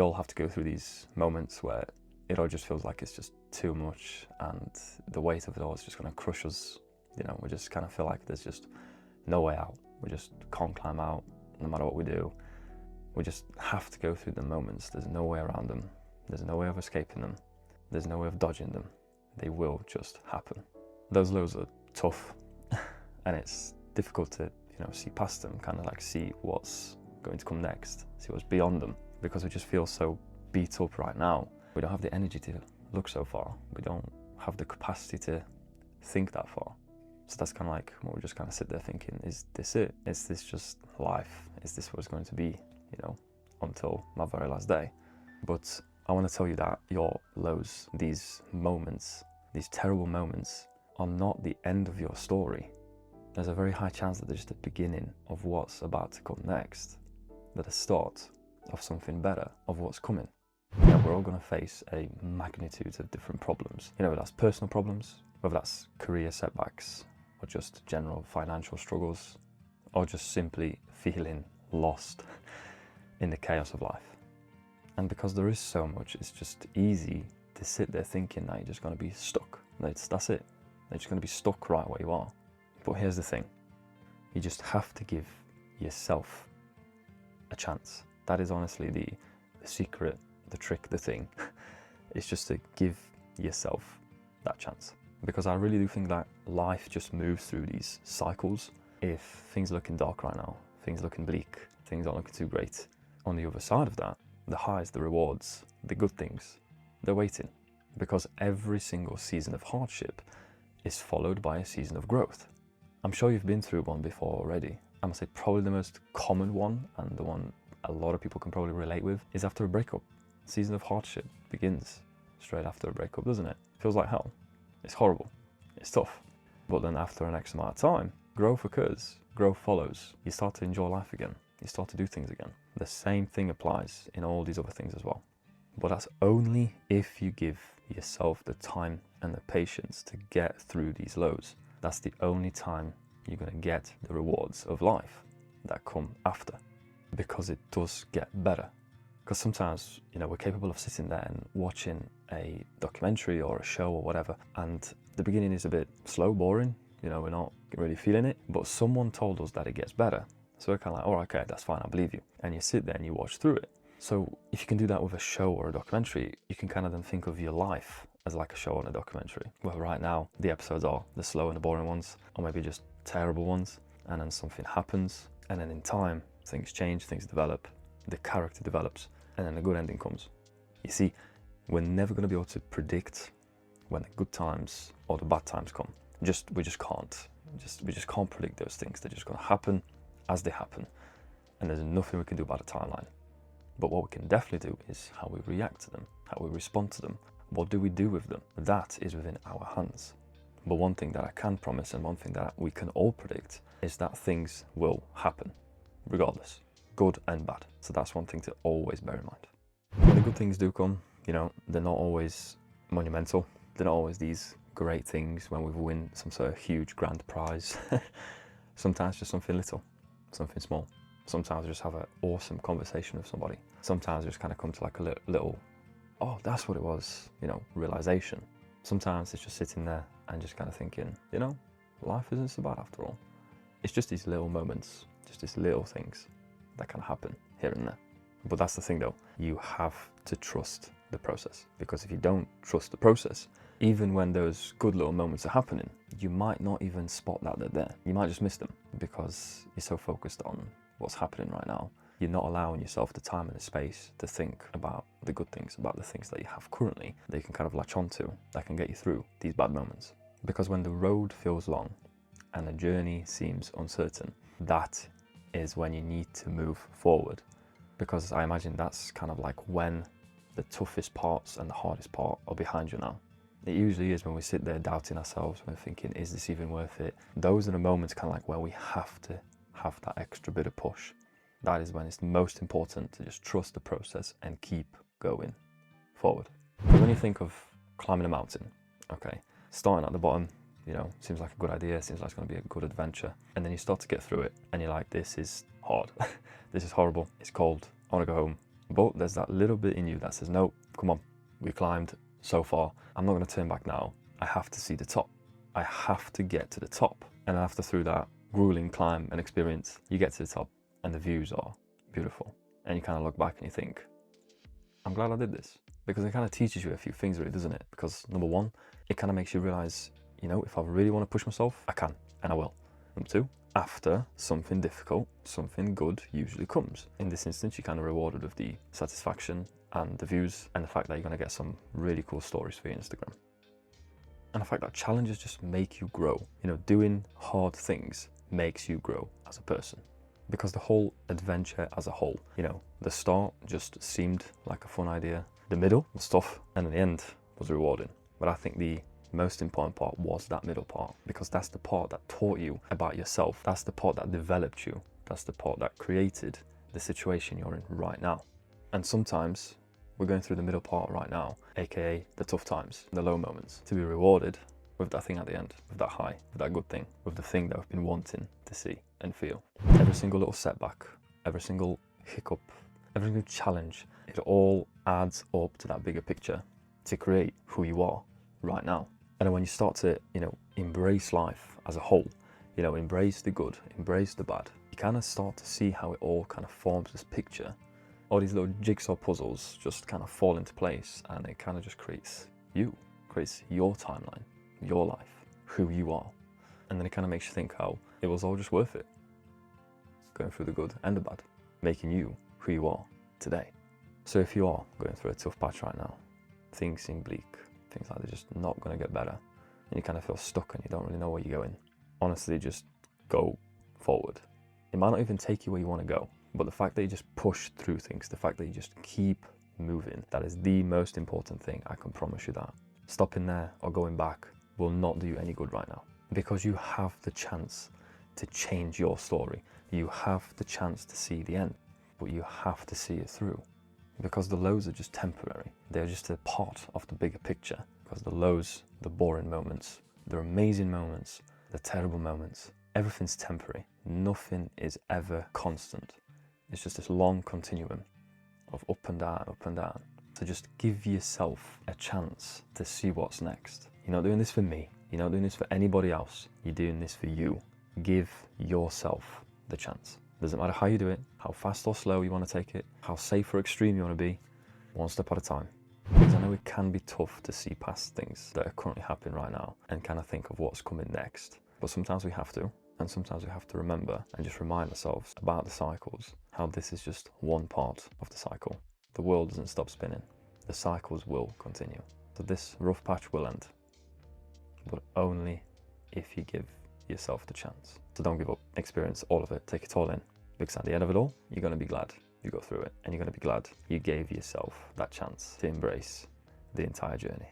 all have to go through these moments where it all just feels like it's just too much, and the weight of it all is just going to crush us. You know, we just kind of feel like there's just no way out. We just can't climb out no matter what we do. We just have to go through the moments. There's no way around them. There's no way of escaping them. There's no way of dodging them. They will just happen. Those lows are tough and it's difficult to, you know, see past them, kind of like see what's going to come next, see what's beyond them, because we just feel so beat up right now. We don't have the energy to look so far. We don't have the capacity to think that far. So that's kind of like what we just kind of sit there thinking, is this it? Is this just life? Is this what it's going to be, you know, until my very last day? But I want to tell you that your lows, these moments, these terrible moments, are not the end of your story. There's a very high chance that they're just the beginning of what's about to come next. They're the start of something better, of what's coming. You know, we're all going to face a magnitude of different problems. You know, whether that's personal problems, whether that's career setbacks, or just general financial struggles, or just simply feeling lost in the chaos of life. And because there is so much, it's just easy to sit there thinking that you're just going to be stuck. That's it. You're just going to be stuck right where you are. But here's the thing. You just have to give yourself a chance. That is honestly the secret, the trick, the thing. It's just to give yourself that chance. Because I really do think that life just moves through these cycles. If things are looking dark right now, things are looking bleak, things aren't looking too great, on the other side of that, the highs, the rewards, the good things, they're waiting. Because every single season of hardship is followed by a season of growth. I'm sure you've been through one before already. I must say probably the most common one, and the one a lot of people can probably relate with, is after a breakup. Season of hardship begins straight after a breakup, doesn't it? Feels like hell. It's horrible. It's tough. But then after an X amount of time, growth occurs, growth follows. You start to enjoy life again. You start to do things again. The same thing applies in all these other things as well. But that's only if you give yourself the time and the patience to get through these lows. That's the only time you're going to get the rewards of life that come after, because it does get better. Because sometimes, you know, we're capable of sitting there and watching a documentary or a show or whatever, and the beginning is a bit slow, boring, you know, we're not really feeling it, but someone told us that it gets better. So we're kind of like, oh, okay, that's fine, I believe you. And you sit there and you watch through it. So if you can do that with a show or a documentary, you can kind of then think of your life as like a show and a documentary. Well, right now, the episodes are the slow and the boring ones, or maybe just terrible ones, and then something happens, and then in time, things change, things develop, the character develops, and then the good ending comes. You see, we're never going to be able to predict when the good times or the bad times come. We just can't. We just can't predict those things. They're just going to happen as they happen, and there's nothing we can do about the timeline. But what we can definitely do is how we react to them, how we respond to them. What do we do with them? That is within our hands. But one thing that I can promise, and one thing that we can all predict, is that things will happen, regardless, good and bad. So that's one thing to always bear in mind. When the good things do come, you know, they're not always monumental. They're not always these great things when we win some sort of huge grand prize. Sometimes just something little, something small. Sometimes just have an awesome conversation with somebody. Sometimes just kind of come to like a little, oh, that's what it was, you know, realization. Sometimes it's just sitting there and just kind of thinking, you know, life isn't so bad after all. It's just these little moments, just these little things that can happen here and there. But that's the thing though, you have to trust the process, because if you don't trust the process, even when those good little moments are happening, you might not even spot that they're there. You might just miss them because you're so focused on what's happening right now. You're not allowing yourself the time and the space to think about the good things, about the things that you have currently that you can kind of latch onto, that can get you through these bad moments. Because when the road feels long and the journey seems uncertain, that is when you need to move forward. Because I imagine that's kind of like when the toughest parts and the hardest part are behind you now. It usually is when we sit there doubting ourselves, when we're thinking, is this even worth it? Those are the moments kind of like where we have to have that extra bit of push. That is when it's most important to just trust the process and keep going forward. But when you think of climbing a mountain, okay, starting at the bottom, you know, seems like a good idea, seems like it's going to be a good adventure. And then you start to get through it and you're like, this is hard. This is horrible. It's cold. I want to go home. But there's that little bit in you that says, no, come on, we climbed so far. I'm not going to turn back now. I have to see the top. I have to get to the top. And after through that grueling climb and experience, you get to the top and the views are beautiful. And you kind of look back and you think, I'm glad I did this. Because it kind of teaches you a few things really, doesn't it? Because number one, it kind of makes you realize, you know, if I really want to push myself, I can and I will. Number two, after something difficult, something good usually comes. In this instance, you're kind of rewarded with the satisfaction and the views and the fact that you're going to get some really cool stories for your Instagram. And the fact that challenges just make you grow. You know, doing hard things makes you grow as a person. Because the whole adventure as a whole, you know, the start just seemed like a fun idea. The middle was tough, and in the end was rewarding. But I think the most important part was that middle part, because that's the part that taught you about yourself. That's the part that developed you. That's the part that created the situation you're in right now. And sometimes we're going through the middle part right now, aka the tough times, the low moments, to be rewarded with that thing at the end, with that high, with that good thing, with the thing that we've been wanting to see and feel. Every single little setback, every single hiccup, every single challenge, it all adds up to that bigger picture to create who you are right now. And then when you start to, you know, embrace life as a whole, you know, embrace the good, embrace the bad, you kind of start to see how it all kind of forms this picture. All these little jigsaw puzzles just kind of fall into place, and it kind of just creates you, creates your timeline, your life, who you are. And then it kind of makes you think how it was all just worth it. Going through the good and the bad, making you who you are today. So if you are going through a tough patch right now, things seem bleak, things like they're just not going to get better, and you kind of feel stuck and you don't really know where you're going, honestly, just go forward. It might not even take you where you want to go, but the fact that you just push through things, the fact that you just keep moving, that is the most important thing. I can promise you that. Stopping there or going back will not do you any good right now, because you have the chance to change your story. You have the chance to see the end, but you have to see it through, because the lows are just temporary. They're just a part of the bigger picture, because the lows, the boring moments, the amazing moments, the terrible moments, everything's temporary. Nothing is ever constant. It's just this long continuum of up and down, up and down. So just give yourself a chance to see what's next. You're not doing this for me. You're not doing this for anybody else. You're doing this for you. Give yourself the chance. Doesn't matter how you do it, how fast or slow you want to take it, how safe or extreme you want to be, one step at a time. Because I know it can be tough to see past things that are currently happening right now and kind of think of what's coming next. But sometimes we have to, and sometimes we have to remember and just remind ourselves about the cycles, how this is just one part of the cycle. The world doesn't stop spinning. The cycles will continue. So this rough patch will end, but only if you give yourself the chance. So don't give up. Experience all of it. Take it all in. Because at the end of it all, you're going to be glad you go through it, and you're going to be glad you gave yourself that chance to embrace the entire journey.